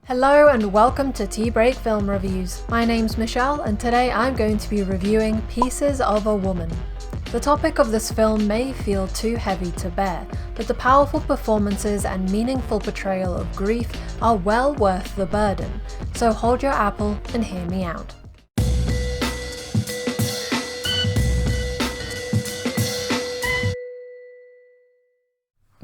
Hello and welcome to Tea Break Film Reviews. My name's Michelle and today I'm going to be reviewing Pieces of a Woman. The topic of this film may feel too heavy to bear, but the powerful performances and meaningful portrayal of grief are well worth the burden, so hold your apple and hear me out.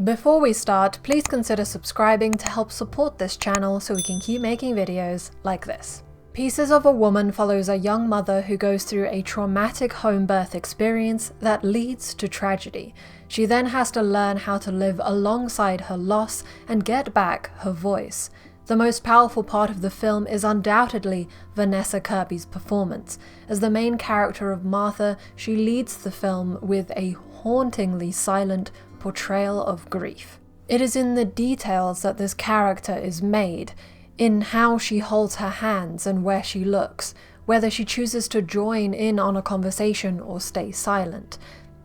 Before we start, please consider subscribing to help support this channel so we can keep making videos like this. Pieces of a Woman follows a young mother who goes through a traumatic home birth experience that leads to tragedy. She then has to learn how to live alongside her loss and get back her voice. The most powerful part of the film is undoubtedly Vanessa Kirby's performance. As the main character of Martha, she leads the film with a hauntingly silent portrayal of grief. It is in the details that this character is made, in how she holds her hands and where she looks, whether she chooses to join in on a conversation or stay silent.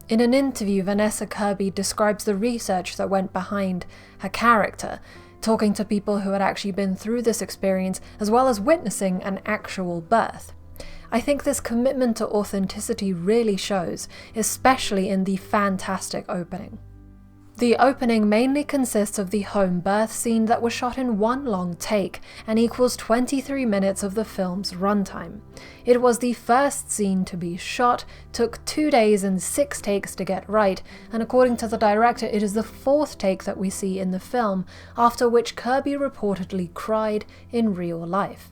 In an interview, Vanessa Kirby describes the research that went behind her character, talking to people who had actually been through this experience as well as witnessing an actual birth. I think this commitment to authenticity really shows, especially in the fantastic opening. The opening mainly consists of the home birth scene that was shot in one long take and equals 23 minutes of the film's runtime. It was the first scene to be shot, took 2 days and 6 takes to get right, and according to the director it is the 4th take that we see in the film, after which Kirby reportedly cried in real life.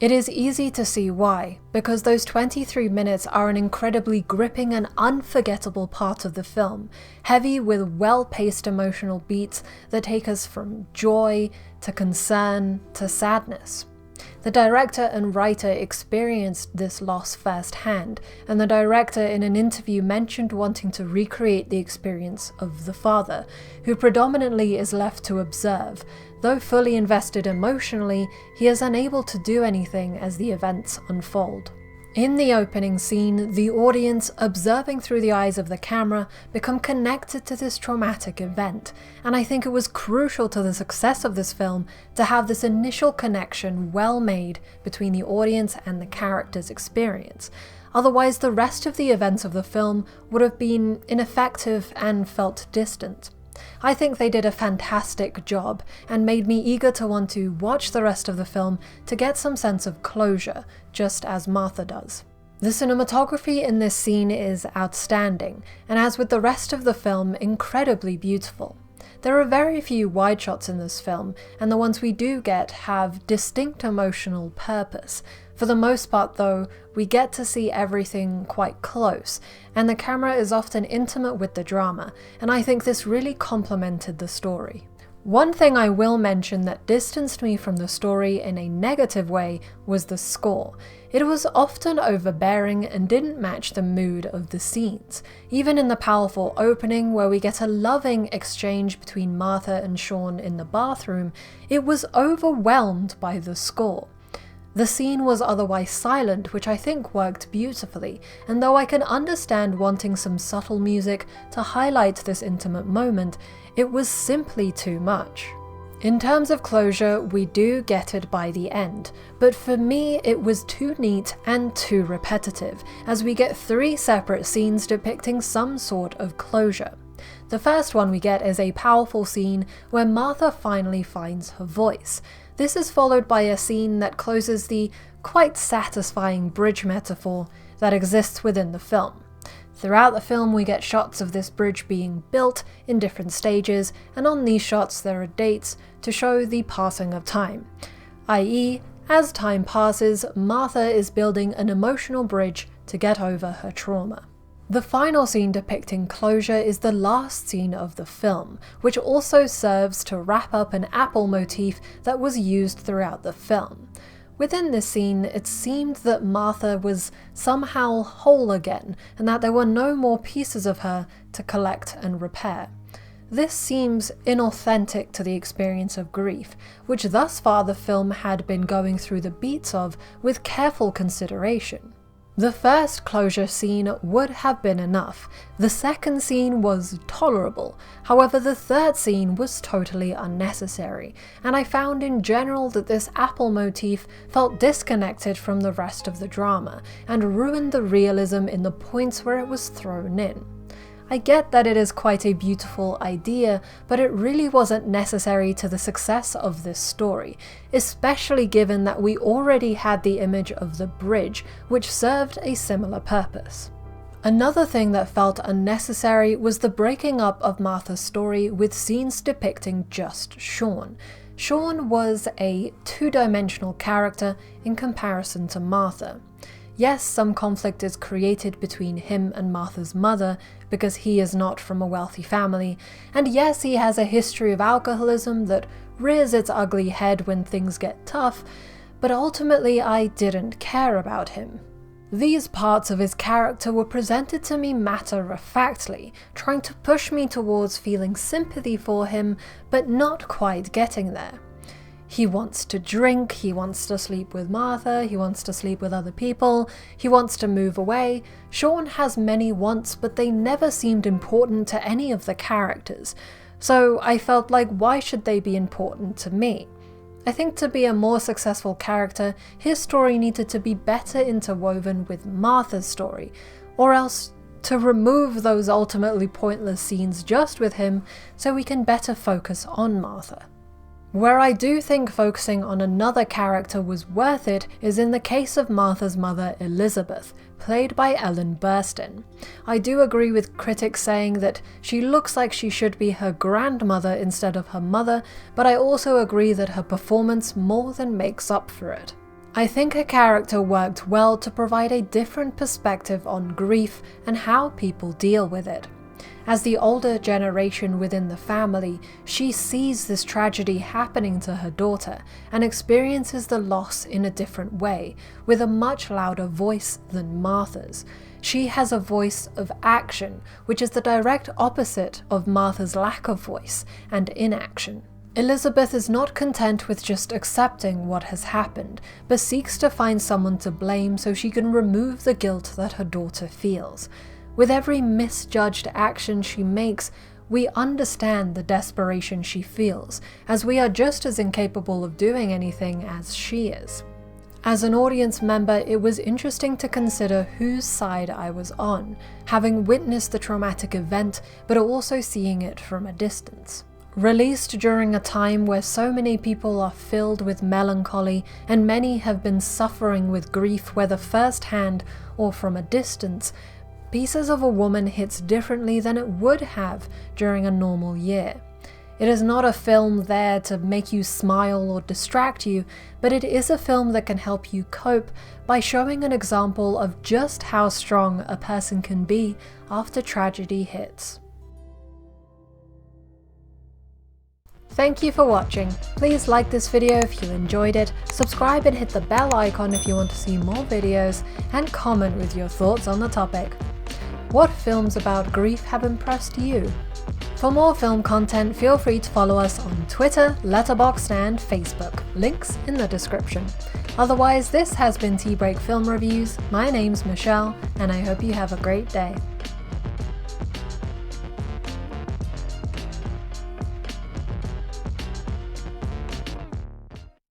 It is easy to see why, because those 23 minutes are an incredibly gripping and unforgettable part of the film, heavy with well-paced emotional beats that take us from joy to concern to sadness. The director and writer experienced this loss firsthand, and the director in an interview mentioned wanting to recreate the experience of the father, who predominantly is left to observe. Though fully invested emotionally, he is unable to do anything as the events unfold. In the opening scene, the audience, observing through the eyes of the camera, become connected to this traumatic event, and I think it was crucial to the success of this film to have this initial connection well made between the audience and the character's experience. Otherwise, the rest of the events of the film would have been ineffective and felt distant. I think they did a fantastic job and made me eager to want to watch the rest of the film to get some sense of closure, just as Martha does. The cinematography in this scene is outstanding, and as with the rest of the film, incredibly beautiful. There are very few wide shots in this film, and the ones we do get have distinct emotional purpose. For the most part though, we get to see everything quite close, and the camera is often intimate with the drama, and I think this really complemented the story. One thing I will mention that distanced me from the story in a negative way was the score. It was often overbearing and didn't match the mood of the scenes. Even in the powerful opening where we get a loving exchange between Martha and Sean in the bathroom, it was overwhelmed by the score. The scene was otherwise silent, which I think worked beautifully, and though I can understand wanting some subtle music to highlight this intimate moment, it was simply too much. In terms of closure, we do get it by the end, but for me it was too neat and too repetitive, as we get 3 separate scenes depicting some sort of closure. The first one we get is a powerful scene where Martha finally finds her voice. This is followed by a scene that closes the quite satisfying bridge metaphor that exists within the film. Throughout the film we get shots of this bridge being built in different stages, and on these shots there are dates to show the passing of time, i.e., as time passes, Martha is building an emotional bridge to get over her trauma. The final scene depicting closure is the last scene of the film, which also serves to wrap up an apple motif that was used throughout the film. Within this scene, it seemed that Martha was somehow whole again, and that there were no more pieces of her to collect and repair. This seems inauthentic to the experience of grief, which thus far the film had been going through the beats of with careful consideration. The first closure scene would have been enough. The second scene was tolerable. However, the third scene was totally unnecessary, and I found in general that this apple motif felt disconnected from the rest of the drama, and ruined the realism in the points where it was thrown in. I get that it is quite a beautiful idea, but it really wasn't necessary to the success of this story, especially given that we already had the image of the bridge, which served a similar purpose. Another thing that felt unnecessary was the breaking up of Martha's story with scenes depicting just Sean. Sean was a two-dimensional character in comparison to Martha. Yes, some conflict is created between him and Martha's mother because he is not from a wealthy family, and yes, he has a history of alcoholism that rears its ugly head when things get tough, but ultimately I didn't care about him. These parts of his character were presented to me matter-of-factly, trying to push me towards feeling sympathy for him, but not quite getting there. He wants to drink, he wants to sleep with Martha, he wants to sleep with other people, he wants to move away. Sean has many wants, but they never seemed important to any of the characters, so I felt like, why should they be important to me? I think to be a more successful character, his story needed to be better interwoven with Martha's story, or else to remove those ultimately pointless scenes just with him so we can better focus on Martha. Where I do think focusing on another character was worth it is in the case of Martha's mother Elizabeth, played by Ellen Burstyn. I do agree with critics saying that she looks like she should be her grandmother instead of her mother, but I also agree that her performance more than makes up for it. I think her character worked well to provide a different perspective on grief and how people deal with it. As the older generation within the family, she sees this tragedy happening to her daughter and experiences the loss in a different way, with a much louder voice than Martha's. She has a voice of action, which is the direct opposite of Martha's lack of voice and inaction. Elizabeth is not content with just accepting what has happened, but seeks to find someone to blame so she can remove the guilt that her daughter feels. With every misjudged action she makes, we understand the desperation she feels, as we are just as incapable of doing anything as she is. As an audience member, it was interesting to consider whose side I was on, having witnessed the traumatic event, but also seeing it from a distance. Released during a time where so many people are filled with melancholy, and many have been suffering with grief whether firsthand or from a distance, Pieces of a Woman hits differently than it would have during a normal year. It is not a film there to make you smile or distract you, but it is a film that can help you cope by showing an example of just how strong a person can be after tragedy hits. Thank you for watching. Please like this video if you enjoyed it, subscribe and hit the bell icon if you want to see more videos, and comment with your thoughts on the topic. What films about grief have impressed you? For more film content, feel free to follow us on Twitter, Letterboxd and Facebook, links in the description. Otherwise, this has been Tea Break Film Reviews. My name's Michelle, and I hope you have a great day.